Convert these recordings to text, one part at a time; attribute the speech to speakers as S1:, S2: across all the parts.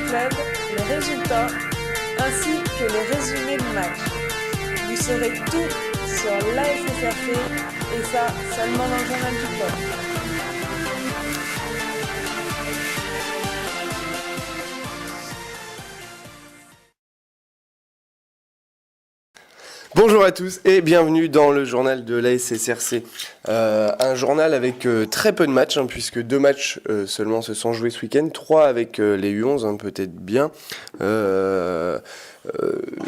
S1: club, les résultats, ainsi que les résumés de match. Vous saurez tout sur l'ASSRC et ça seulement dans le journal du club.
S2: Bonjour à tous et bienvenue dans le journal de l'ASSRC. Un journal avec très peu de matchs, puisque 2 matchs seulement se sont joués ce week-end, 3 avec les U11, peut-être bien.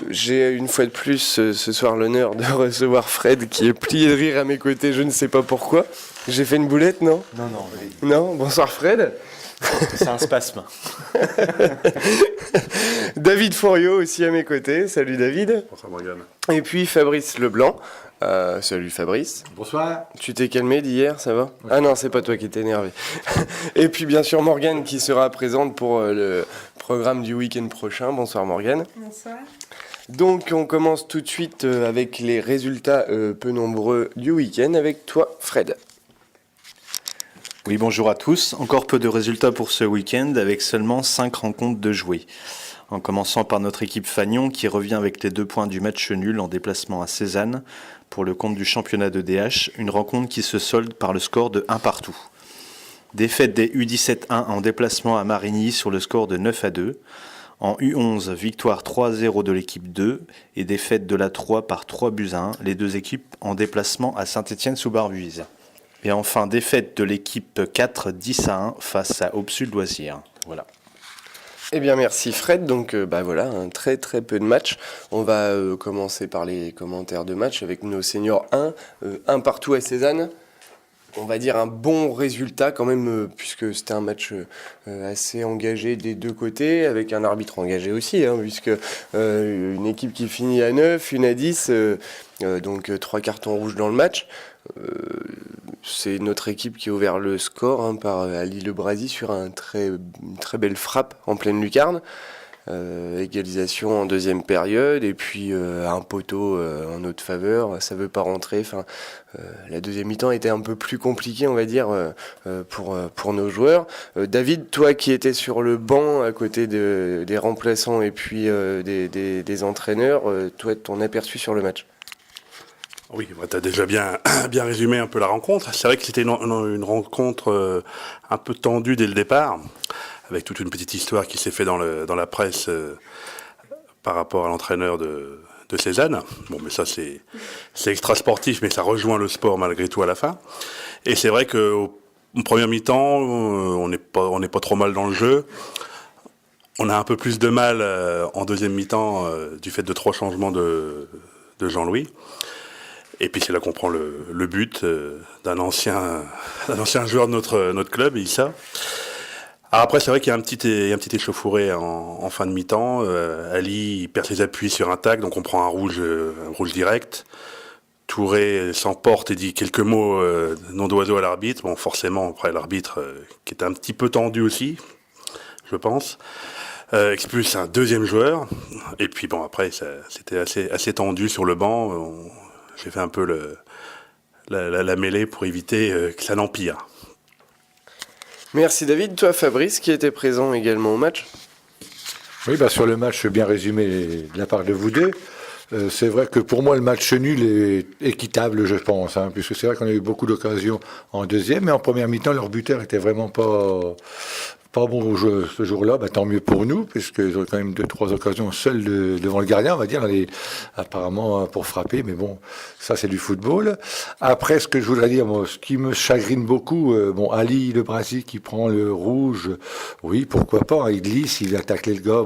S2: J'ai une fois de plus ce soir l'honneur de recevoir Fred qui est plié de rire à mes côtés, je ne sais pas pourquoi. J'ai fait une boulette, non ?
S3: Non.
S2: Non ? Bonsoir Fred.
S3: C'est un spasme.
S2: David Fouriot aussi à mes côtés. Salut David.
S4: Bonsoir Morgane.
S2: Et puis Fabrice Leblanc. Salut Fabrice.
S4: Bonsoir.
S2: Tu t'es calmé d'hier, ça va ? Oui. Ah non, c'est pas toi qui t'es énervé. Et puis bien sûr Morgane qui sera présente pour le programme du week-end prochain. Bonsoir Morgane.
S1: Bonsoir.
S2: Donc on commence tout de suite avec les résultats peu nombreux du week-end avec toi Fred.
S3: Oui, bonjour à tous. Encore peu de résultats pour ce week-end avec seulement 5 rencontres de jouer. En commençant par notre équipe Fagnon qui revient avec les 2 points du match nul en déplacement à Cézanne pour le compte du championnat de DH, une rencontre qui se solde par le score de 1-1. Défaite des U17-1 en déplacement à Marigny sur le score de 9-2. En U11, victoire 3-0 de l'équipe 2 et défaite de la 3 par 3-1, les 2 équipes en déplacement à Saint-Étienne-sous-Barbuise. Et enfin, défaite de l'équipe 4, 10-1 face à Aube-Sud Loisirs. Voilà.
S2: Eh bien, merci Fred. Donc, voilà, un très très peu de matchs. On va commencer par les commentaires de match avec nos seniors 1 partout à Cézanne. On va dire un bon résultat quand même, puisque c'était un match assez engagé des 2 côtés, avec un arbitre engagé aussi, puisque une équipe qui finit à 9, une à 10, donc 3 cartons rouges dans le match. C'est notre équipe qui a ouvert le score par Ali Lebrasi sur une très belle frappe en pleine lucarne. Égalisation en deuxième période et puis un poteau en notre faveur, ça veut pas rentrer. La deuxième mi-temps était un peu plus compliquée, on va dire, pour nos joueurs. David, toi qui étais sur le banc à côté des remplaçants et puis des entraîneurs, toi ton aperçu sur le match?
S4: Oui, tu as déjà bien résumé un peu la rencontre. C'est vrai que c'était une rencontre un peu tendue dès le départ, avec toute une petite histoire qui s'est fait dans la presse par rapport à l'entraîneur de Cézanne. Bon, mais ça c'est extra sportif, mais ça rejoint le sport malgré tout à la fin. Et c'est vrai qu'en première mi-temps, on n'est pas trop mal dans le jeu. On a un peu plus de mal en deuxième mi-temps du fait de 3 changements de Jean-Louis. Et puis c'est là qu'on prend le but d'un ancien joueur de notre club, Issa. Alors après, c'est vrai qu'il y a un petit échauffouré en fin de mi-temps. Ali perd ses appuis sur un tac, donc on prend un rouge direct. Touré s'emporte et dit quelques mots nom d'oiseau à l'arbitre. Bon, forcément, après l'arbitre, qui était un petit peu tendu aussi, je pense, expulse un deuxième joueur. Et puis bon, après, c'était assez tendu sur le banc. J'ai fait un peu la mêlée pour éviter que ça n'empire.
S2: Merci David. Toi Fabrice qui était présent également au match.
S5: Oui, sur le match bien résumé de la part de vous deux. C'est vrai que pour moi le match nul est équitable, je pense, puisque c'est vrai qu'on a eu beaucoup d'occasions en deuxième, mais en première mi-temps leur buteur était vraiment pas bon au jeu ce jour-là, tant mieux pour nous, puisqu'ils ont quand même 2-3 occasions seuls devant le gardien, on va dire, apparemment pour frapper, mais bon, ça c'est du football. Après, ce que je voudrais dire, moi, ce qui me chagrine beaucoup, Ali Lebrasi qui prend le rouge, oui, pourquoi pas, il glisse, il vient tacler le gars,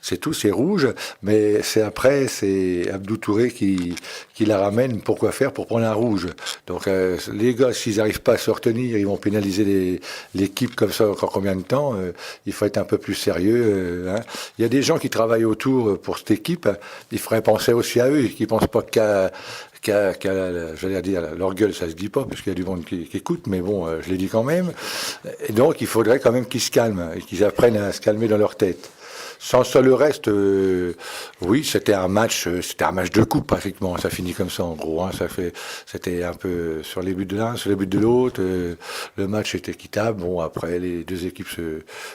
S5: c'est tout, c'est rouge, mais c'est Abdou Touré qui la ramène, pourquoi faire, pour prendre un rouge. Donc les gars, s'ils n'arrivent pas à se retenir, ils vont pénaliser l'équipe comme ça encore combien de temps, il faut être un peu plus sérieux. Il y a des gens qui travaillent autour pour cette équipe, il faudrait penser aussi à eux, qui ne pensent pas j'allais dire, leur gueule, ça se dit pas, parce qu'il y a du monde qui écoute, mais bon, je l'ai dit quand même. Et donc, il faudrait quand même qu'ils se calment, et qu'ils apprennent à se calmer dans leur tête. Sans le reste, oui, c'était un match de coupe pratiquement. Ça finit comme ça en gros. Hein. C'était un peu sur les buts de l'un, sur les buts de l'autre. Le match est équitable. Bon, après les deux équipes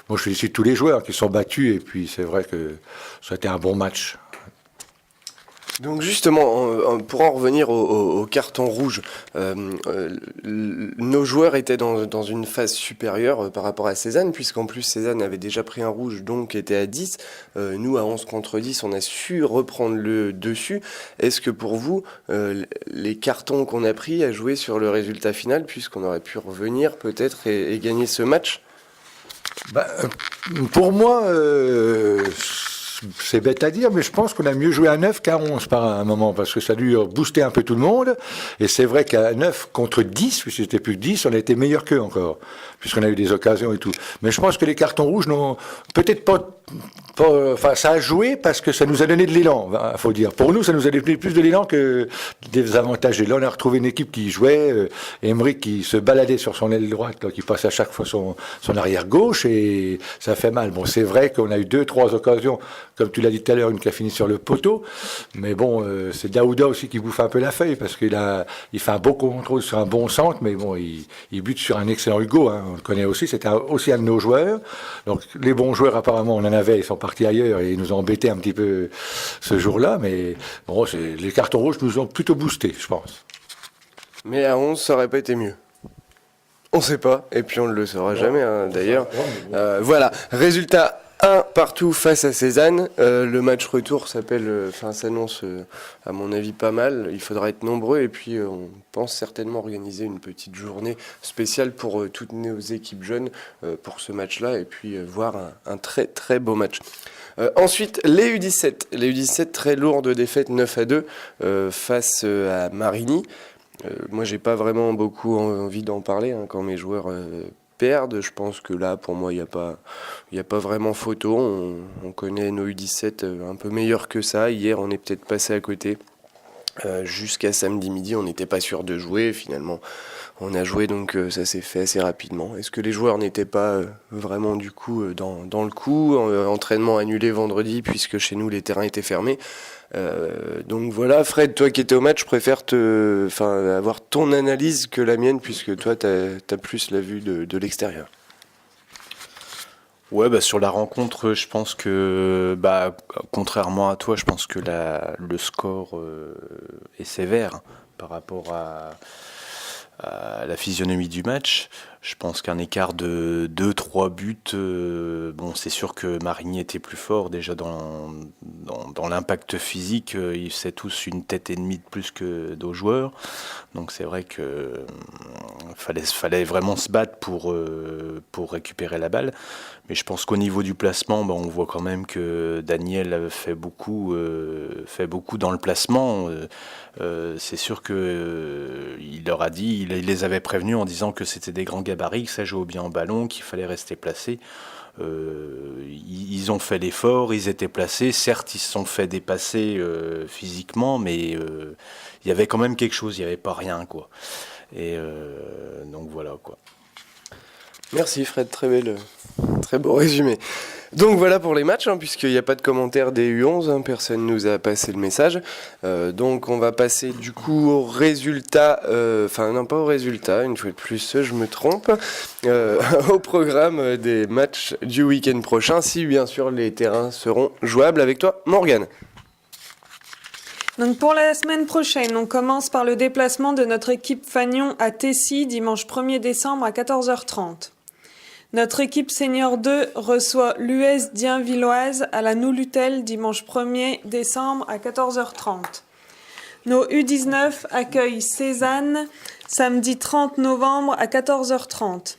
S5: Moi, je félicite tous les joueurs qui sont battus et puis c'est vrai que ça a été un bon match.
S2: Donc justement, pour en revenir au carton rouge, nos joueurs étaient dans une phase supérieure par rapport à Cézanne, puisqu'en plus Cézanne avait déjà pris un rouge, donc était à 10. Nous, à 11 contre 10, on a su reprendre le dessus. Est-ce que pour vous, les cartons qu'on a pris a joué sur le résultat final, puisqu'on aurait pu revenir peut-être et gagner ce match ?
S5: Pour moi, c'est bête à dire, mais je pense qu'on a mieux joué à 9 qu'à 11 par un moment, parce que ça a dû booster un peu tout le monde. Et c'est vrai qu'à 9 contre 10, puisque c'était plus que 10, on a été meilleur qu'eux encore, puisqu'on a eu des occasions et tout. Mais je pense que les cartons rouges n'ont peut-être pas enfin, ça a joué parce que ça nous a donné de l'élan, faut dire. Pour nous, ça nous a donné plus de l'élan que des avantages. Et là, on a retrouvé une équipe qui jouait, Emerick qui se baladait sur son aile droite, là, qui passait à chaque fois son arrière gauche, et ça fait mal. Bon, c'est vrai qu'on a eu 2-3 occasions, comme tu l'as dit tout à l'heure, une qui a fini sur le poteau, mais bon, c'est Daouda aussi qui bouffe un peu la feuille, parce qu'il fait un beau contrôle sur un bon centre, mais bon, il bute sur un excellent Hugo, hein, on le connaît aussi, c'était aussi un de nos joueurs. Donc, les bons joueurs, apparemment, on en avait, ils sont partis ailleurs et ils nous ont embêtés un petit peu ce jour-là, mais bon, les cartons rouges nous ont plutôt boosté, je pense.
S2: Mais à 11, ça aurait pas été mieux. On sait pas, et puis on ne le saura jamais, hein, d'ailleurs. Voilà, résultat 1 partout face à Cézanne. Le match retour s'annonce, à mon avis, pas mal. Il faudra être nombreux, et puis on pense certainement organiser une petite journée spéciale pour toutes nos équipes jeunes pour ce match-là, et puis voir un très très beau match. Ensuite, les U17. Les U17, très lourde défaite 9-2 face à Marigny. Moi, j'ai pas vraiment beaucoup envie d'en parler hein, quand mes joueurs perdent. Je pense que là, pour moi, il n'y a pas vraiment photo. On connaît nos U17 un peu meilleurs que ça. Hier, on est peut-être passé à côté. Jusqu'à samedi midi, on n'était pas sûr de jouer. Finalement, on a joué, donc ça s'est fait assez rapidement. Est-ce que les joueurs n'étaient pas vraiment du coup dans le coup entraînement annulé vendredi, puisque chez nous, les terrains étaient fermés. Donc voilà, Fred, toi qui étais au match, je préfère avoir ton analyse que la mienne, puisque toi, t'as plus la vue de l'extérieur.
S3: Ouais, sur la rencontre, je pense que, contrairement à toi, je pense que le score est sévère par rapport à la physionomie du match. Je pense qu'un écart de 2-3 buts, c'est sûr que Marigny était plus fort déjà dans l'impact physique. Ils faisaient tous une tête et demie de plus que nos joueurs. Donc c'est vrai que fallait vraiment se battre pour récupérer la balle. Mais je pense qu'au niveau du placement, on voit quand même que Daniel fait beaucoup dans le placement. C'est sûr que il leur a dit, il les avait prévenus en disant que c'était des grands gabarits, que ça jouait bien en ballon, qu'il fallait rester placé. Ils ont fait l'effort, ils étaient placés. Certes, ils se sont fait dépasser physiquement, mais il y avait quand même quelque chose, il n'y avait pas rien, quoi. Et donc voilà, quoi.
S2: Merci Fred, très beau résumé. Donc voilà pour les matchs, hein, puisqu'il n'y a pas de commentaires des U11, hein, personne nous a passé le message. Donc on va passer du coup au résultat, pas au résultat, une fois de plus je me trompe, au programme des matchs du week-end prochain, si bien sûr les terrains seront jouables. Avec toi, Morgane.
S1: Donc pour la semaine prochaine, on commence par le déplacement de notre équipe Fagnon à Tessy, dimanche 1er décembre à 14h30. Notre équipe Senior 2 reçoit l'US Dien-Villoise à la Noulutel dimanche 1er décembre à 14h30. Nos U19 accueillent Cézanne samedi 30 novembre à 14h30.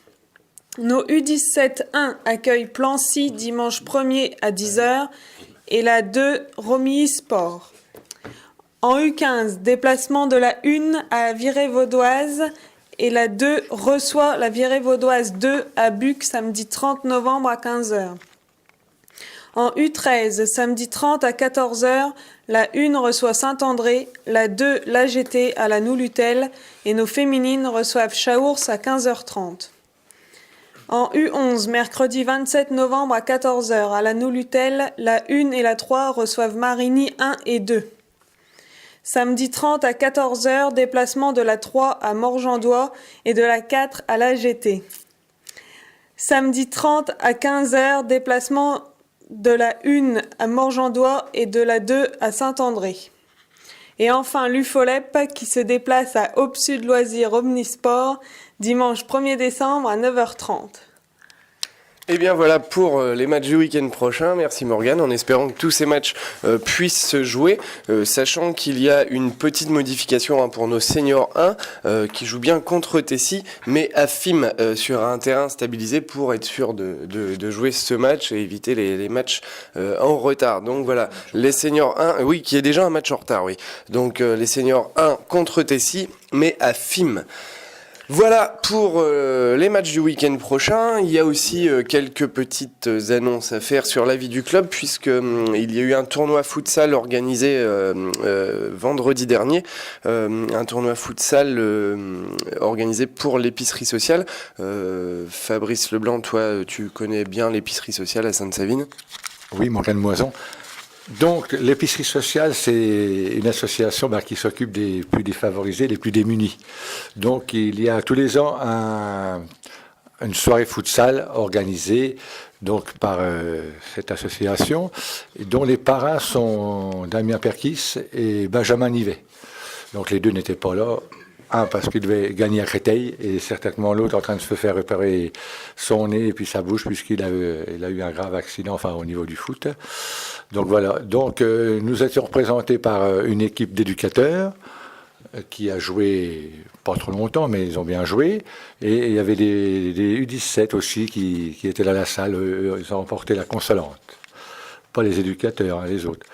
S1: Nos U17 1 accueillent Plancy dimanche 1er à 10h et la 2 Romilly Sport. En U15, déplacement de la 1 à Viré-Vaudoise et la 2 reçoit la Viré-Vaudoise 2 à Buc samedi 30 novembre à 15h. En U13, samedi 30 à 14h, la 1 reçoit Saint-André, la 2 l'AGT à la Noulutel et nos féminines reçoivent Chaours à 15h30. En U11, mercredi 27 novembre à 14 h, à la Noulutel, la 1 et la 3 reçoivent Marigny 1 et 2. Samedi 30 à 14 h, déplacement de la 3 à Morgendois et de la 4 à la GT. Samedi 30 à 15 h, déplacement de la 1 à Morgendois et de la 2 à Saint-André. Et enfin l'UFOLEP qui se déplace à Aube Sud Loisirs Omnisport dimanche 1er décembre à 9 h 30.
S2: Et bien voilà pour les matchs du week-end prochain. Merci Morgane, en espérant que tous ces matchs puissent se jouer, sachant qu'il y a une petite modification pour nos seniors 1 qui jouent bien contre Tessy, mais à FIM sur un terrain stabilisé pour être sûr de jouer ce match et éviter les matchs en retard. Donc voilà, les seniors 1, oui, qui est déjà un match en retard, oui. Donc les seniors 1 contre Tessy, mais à FIM. Voilà pour les matchs du week-end prochain. Il y a aussi quelques petites annonces à faire sur la vie du club, puisque il y a eu un tournoi futsal organisé vendredi dernier, un tournoi futsal organisé pour l'épicerie sociale. Fabrice Leblanc, toi, tu connais bien l'épicerie sociale à Sainte-Savine?
S5: Oui, Morgane Moison. Donc, l'épicerie sociale, c'est une association qui s'occupe des plus défavorisés, des plus démunis. Donc, il y a tous les ans une soirée futsal organisée donc, par cette association, dont les parrains sont Damien Perkis et Benjamin Nivet. Donc, les deux n'étaient pas là. Un, parce qu'il devait gagner à Créteil, et certainement l'autre en train de se faire réparer son nez et puis sa bouche, puisqu'il a eu un grave accident au niveau du foot. Donc voilà. Donc nous étions représentés par une équipe d'éducateurs qui a joué pas trop longtemps, mais ils ont bien joué. Et il y avait des U17 aussi qui étaient là à la salle. Ils ont remporté la consolante. Pas les éducateurs, les autres.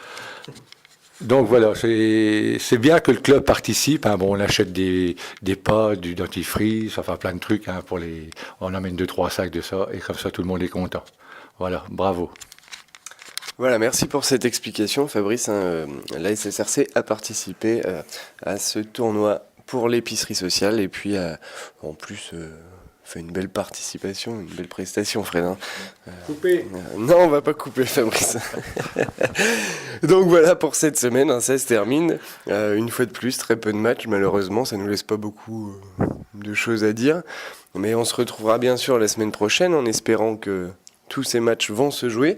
S5: Donc voilà, c'est bien que le club participe. On achète des pâtes, du dentifrice, enfin plein de trucs on amène 2-3 sacs de ça et comme ça tout le monde est content. Voilà, bravo.
S2: Voilà, merci pour cette explication Fabrice. La SSRC a participé à ce tournoi pour l'épicerie sociale et puis en plus fait une belle participation, une belle prestation Fred.
S5: Coupé.
S2: Non, on va pas couper Fabrice. Donc voilà pour cette semaine, ça se termine. Une fois de plus, très peu de matchs, malheureusement, ça nous laisse pas beaucoup de choses à dire. Mais on se retrouvera bien sûr la semaine prochaine en espérant que tous ces matchs vont se jouer.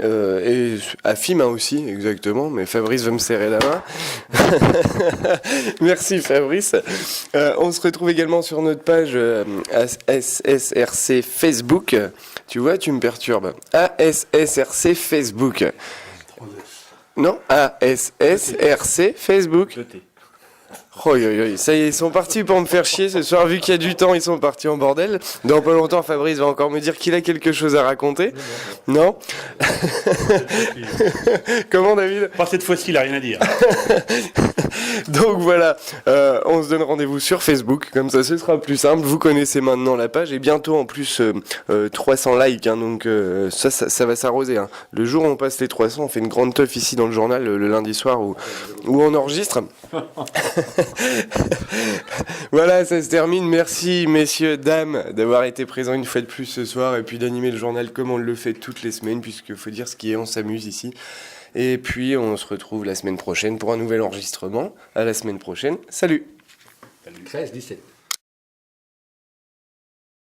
S2: Et à FIM aussi, exactement, mais Fabrice va me serrer la main. Merci Fabrice. On se retrouve également sur notre page ASSRC Facebook. Tu vois, tu me perturbes. ASSRC Facebook. Non, ASSRC Facebook. Oh, ça y est, ils sont partis pour me faire chier ce soir. Vu qu'il y a du temps, ils sont partis en bordel. Dans pas longtemps, Fabrice va encore me dire qu'il a quelque chose à raconter. Non. Comment, David?
S4: Pas cette fois-ci, il n'a rien à dire.
S2: Donc voilà, on se donne rendez-vous sur Facebook. Comme ça, ce sera plus simple. Vous connaissez maintenant la page. Et bientôt, en plus, 300 likes. Donc ça va s'arroser. Le jour où on passe les 300, on fait une grande teuf ici dans le journal le lundi soir où on enregistre. Voilà, ça se termine. Merci messieurs, dames d'avoir été présents une fois de plus ce soir et puis d'animer le journal comme on le fait toutes les semaines, puisque faut dire ce qui est, on s'amuse ici. Et puis on se retrouve la semaine prochaine pour un nouvel enregistrement. À la semaine prochaine. Salut.
S5: 13-17.